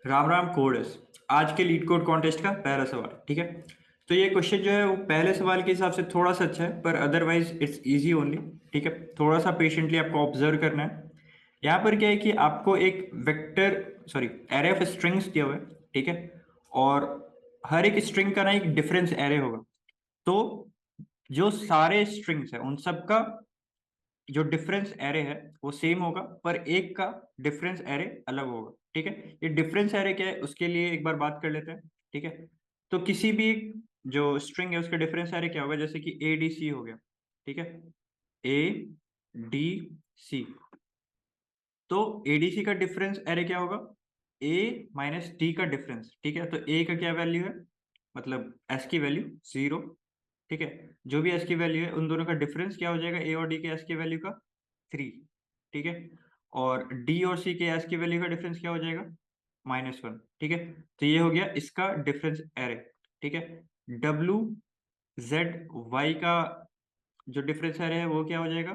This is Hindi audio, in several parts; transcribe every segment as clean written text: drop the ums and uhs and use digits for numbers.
राम राम कोडस। आज के लीड कोड कॉन्टेस्ट का पहला सवाल, ठीक है। तो ये क्वेश्चन जो है वो पहले सवाल के हिसाब से थोड़ा सा अच्छा है, पर अदरवाइज इट्स इजी ओनली। ठीक है, थोड़ा सा पेशेंटली आपको ऑब्जर्व करना है। यहाँ पर क्या है कि आपको एक vector sorry array of strings दिया हुआ है, ठीक है। और हर एक स्ट्रिंग का ना एक डिफरेंस एरे होगा। तो जो सारे स्ट्रिंग्स है उन सब का जो डिफरेंस एरे है वो सेम होगा, पर एक का डिफरेंस एरे अलग होगा। ठीक है, ये डिफरेंस एरे क्या है उसके लिए एक बार बात कर लेते हैं। ठीक है, तो किसी भी जो स्ट्रिंग है उसका डिफरेंस एरे क्या होगा, जैसे कि ए डी सी हो गया। ठीक है, ए डी सी। तो एडीसी का डिफरेंस एरे क्या होगा, ए माइनस डी का डिफरेंस। ठीक है, तो ए का क्या वैल्यू है, मतलब एस की वैल्यू 0। ठीक है, जो भी एस की वैल्यू है उन दोनों का डिफरेंस क्या हो जाएगा, ए और डी के एस की वैल्यू का 3। ठीक है, और डी और सी के एस की वैल्यू का डिफरेंस क्या हो जाएगा, -1। ठीक है, तो ये हो गया इसका डिफरेंस एरे। ठीक है, डब्ल्यू जेड वाई का जो डिफरेंस एरे है वो क्या हो जाएगा,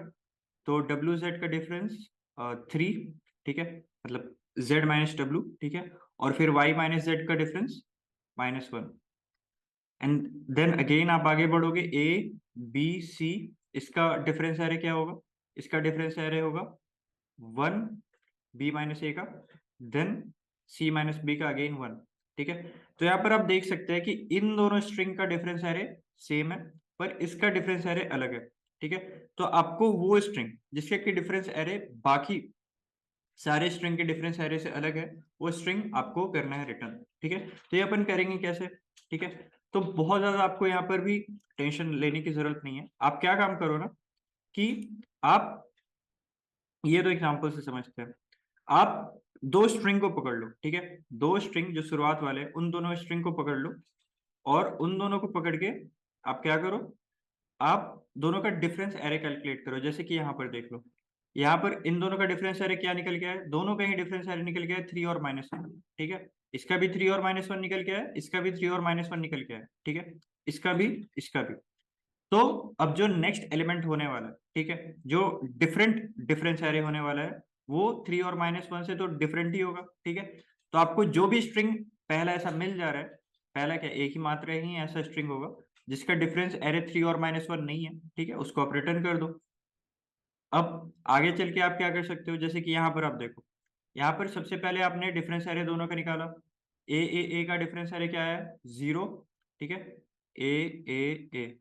तो डब्ल्यू जेड का डिफरेंस 3। ठीक है, मतलब जेड माइनस डब्ल्यू। ठीक है, और फिर वाई माइनस जेड का डिफरेंस -1। एंड देन अगेन आप आगे बढ़ोगे, ए बी सी, इसका डिफरेंस एरे क्या होगा, इसका डिफरेंस एरे होगा 1 बी माइनस ए का, देन सी माइनस बी का अगेन 1। ठीक है, तो यहाँ पर आप देख सकते हैं कि इन दोनों स्ट्रिंग का डिफरेंस एरे सेम है, पर इसका डिफरेंस एरे अलग है। ठीक है, तो आपको वो स्ट्रिंग जिसके की डिफरेंस एरे बाकी सारे स्ट्रिंग के डिफरेंस एरे से अलग है, वो स्ट्रिंग आपको करना है रिटर्न। ठीक है, तो ये अपन करेंगे कैसे। ठीक है, तो बहुत ज्यादा आपको यहाँ पर भी टेंशन लेने की जरूरत नहीं है। आप क्या काम करो ना, कि आप ये दो एग्जांपल से समझते हैं। आप दो स्ट्रिंग को पकड़ लो। ठीक है, दो स्ट्रिंग जो शुरुआत वाले हैं, उन दोनों स्ट्रिंग को पकड़ लो, और उन दोनों को पकड़ के आप क्या करो, आप दोनों का डिफरेंस एरे कैलकुलेट करो। जैसे कि यहाँ पर देख लो, यहाँ पर इन दोनों का डिफरेंस एरे क्या निकल गया है, दोनों का ही डिफरेंस एरे निकल गया है 3 और -1। ठीक है, इसका भी 3 और -1 निकल गया है, इसका भी 3 और -1 निकल गया है। ठीक है, इसका भी, इसका भी। तो अब जो नेक्स्ट एलिमेंट होने वाला है, ठीक है, जो डिफरेंट डिफरेंस एरे होने वाला है, वो 3 और -1 से तो डिफरेंट ही होगा। ठीक है, तो आपको जो भी स्ट्रिंग पहला ऐसा मिल जा रहा है, पहला क्या एक ही मात्रा ही ऐसा स्ट्रिंग होगा जिसका डिफरेंस एरे 3 और -1 नहीं है, ठीक है, उसको आप रिटर्न कर दो। अब आगे चल के आप क्या कर सकते हो, जैसे कि यहाँ पर आप देखो, यहाँ पर सबसे पहले आपने डिफरेंस एरे दोनों का निकाला। ए का डिफरेंस एरे क्या है, 0। ठीक है, ए ए ए,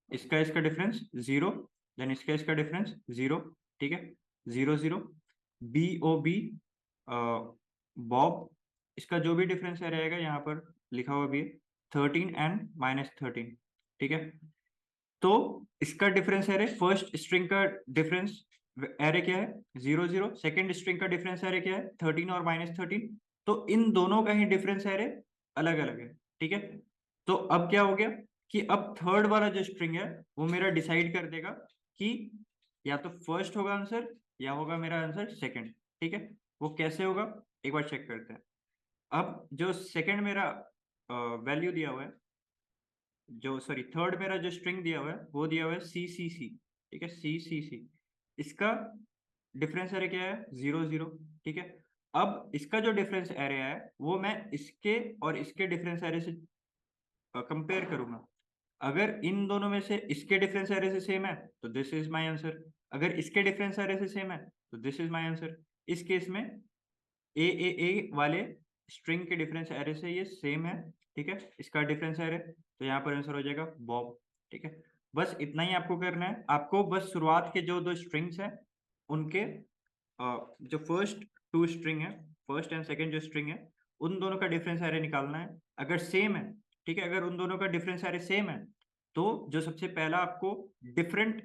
इसका इसका डिफरेंस 0, देन इसका इसका डिफरेंस 0। ठीक है, 0 0। बी ओ बी, बॉब, इसका जो भी डिफरेंस है रहेगा यहाँ पर लिखा हुआ भी है, 13 एंड -13। ठीक है, तो इसका डिफरेंस एरे, फर्स्ट स्ट्रिंग का डिफरेंस एरे क्या है, 0 0। सेकेंड स्ट्रिंग का डिफरेंस एरे क्या है, 13 और -13। तो इन दोनों का ही डिफरेंस एरे अलग अलग है। ठीक है, तो अब क्या हो गया, कि अब थर्ड वाला जो स्ट्रिंग है वो मेरा डिसाइड कर देगा कि या तो फर्स्ट होगा आंसर, या होगा मेरा आंसर सेकंड। ठीक है, वो कैसे होगा एक बार चेक करते हैं। अब जो सेकंड मेरा वैल्यू दिया हुआ है, जो सॉरी थर्ड मेरा जो स्ट्रिंग दिया हुआ है वो दिया हुआ है सी सी सी। ठीक है, सी सी सी, इसका डिफरेंस एरे क्या है, 0 0। ठीक है, अब इसका जो डिफरेंस एरे है वो मैं इसके और इसके डिफरेंस एरे से कंपेयर करूंगा। अगर इन दोनों में से इसके डिफरेंस एरे से सेम है तो दिस इज माय आंसर, अगर इसके डिफरेंस एरे से सेम है तो दिस इज माय आंसर। इस केस में ए वाले स्ट्रिंग के डिफरेंस एरे से ये सेम है। ठीक है, इसका डिफरेंस एरे, तो यहाँ पर आंसर हो जाएगा बॉब। ठीक है, बस इतना ही आपको करना है। आपको बस शुरुआत के जो दो स्ट्रिंग्स हैं उनके जो फर्स्ट टू स्ट्रिंग है, फर्स्ट एंड सेकंड जो स्ट्रिंग है, उन दोनों का डिफरेंस एरे निकालना है। अगर सेम है, ठीक है, अगर उन दोनों का डिफरेंस एरे सेम है, तो जो सबसे पहला आपको डिफरेंट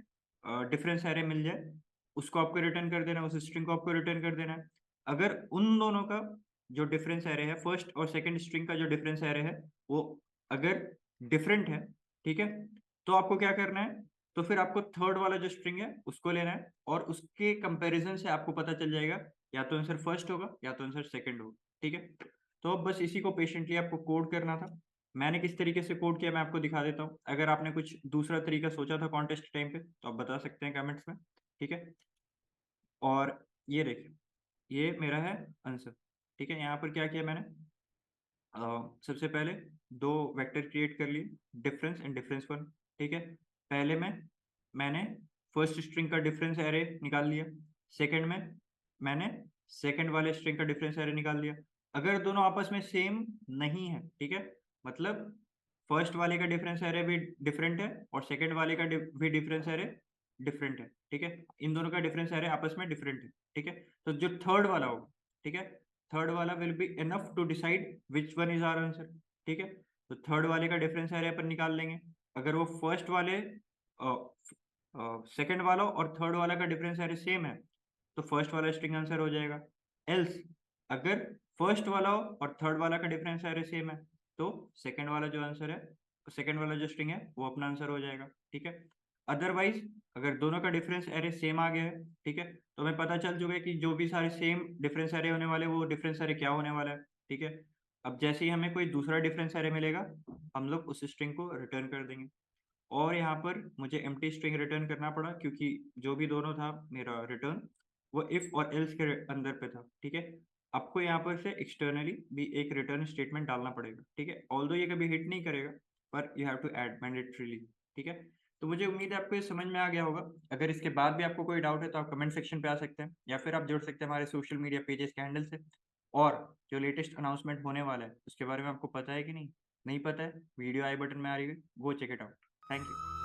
डिफरेंस एरे मिल जाए उसको आपको रिटर्न कर देना है, उस स्ट्रिंग को आपको रिटर्न कर देना है। अगर उन दोनों का जो डिफरेंस एरे है, फर्स्ट और सेकंड स्ट्रिंग का जो डिफरेंस एरे है, वो अगर डिफरेंट है, ठीक है, तो आपको क्या करना है, तो फिर आपको थर्ड वाला जो स्ट्रिंग है उसको लेना है, और उसके कंपैरिजन से आपको पता चल जाएगा या तो आंसर फर्स्ट होगा या तो आंसर सेकंड होगा। ठीक है, तो अब बस इसी को पेशेंटली आपको कोड करना था। मैंने किस तरीके से कोड किया मैं आपको दिखा देता हूँ। अगर आपने कुछ दूसरा तरीका सोचा था कॉन्टेस्ट टाइम पे तो आप बता सकते हैं कमेंट्स में। ठीक है, और ये देखिए, ये मेरा है आंसर। ठीक है, यहाँ पर क्या किया मैंने, सबसे पहले दो वेक्टर क्रिएट कर लिए, डिफरेंस एंड डिफरेंस वन, ठीक है। पहले में मैंने फर्स्ट स्ट्रिंग का डिफरेंस एरे निकाल लिया, सेकंड में मैंने सेकंड वाले स्ट्रिंग का डिफरेंस एरे निकाल लिया। अगर दोनों आपस में सेम नहीं है, ठीक है, मतलब फर्स्ट वाले का डिफरेंस एरे भी डिफरेंट है और सेकंड वाले का भी डिफरेंस एरे डिफरेंट है, ठीक है, इन दोनों का डिफरेंस एरे आपस में डिफरेंट है, ठीक है, तो जो थर्ड वाला होगा, ठीक है, थर्ड वाला will be enough to decide which one is our answer, ठीक है। तो थर्ड वाले का डिफरेंस एरे अपन निकाल लेंगे। अगर वो फर्स्ट वाले सेकंड वाला और थर्ड वाला का डिफरेंस एरे सेम है तो फर्स्ट वाला स्ट्रिंग आंसर हो जाएगा। एल्स अगर फर्स्ट वाला और थर्ड वाला का डिफरेंस एरे सेम है तो सेकंड वाला जो आंसर है, सेकंड वाला जो स्ट्रिंग है वो अपना आंसर हो जाएगा, ठीक है। अदरवाइज अगर दोनों का डिफरेंस एरे सेम आ गया है, ठीक है, तो हमें पता चल चुका है कि जो भी सारे सेम डिफरेंस एरे होने वाले वो डिफरेंस एरे क्या होने वाला है, ठीक है। अब जैसे ही हमें कोई दूसरा डिफरेंस एरे मिलेगा हम लोग उस स्ट्रिंग को रिटर्न कर देंगे। और यहाँ पर मुझे एम्प्टी स्ट्रिंग रिटर्न करना पड़ा क्योंकि जो भी दोनों था मेरा रिटर्न वो इफ और एल्स के अंदर पे था, ठीक है। आपको यहाँ पर से एक्सटर्नली भी एक रिटर्न स्टेटमेंट डालना पड़ेगा, ठीक है, ऑल्दो ये कभी हिट नहीं करेगा पर you have to add mandatorily, ठीक है। तो मुझे उम्मीद है आपको ये समझ में आ गया होगा। अगर इसके बाद भी आपको कोई डाउट है तो आप कमेंट सेक्शन पे आ सकते हैं या फिर आप जुड़ सकते हैं हमारे सोशल मीडिया पेजेस के हैंडल से। और जो लेटेस्ट अनाउंसमेंट होने वाला है उसके बारे में आपको पता है कि नहीं, नहीं पता है, वीडियो आई बटन में आ रही है, वो check it out. Thank you.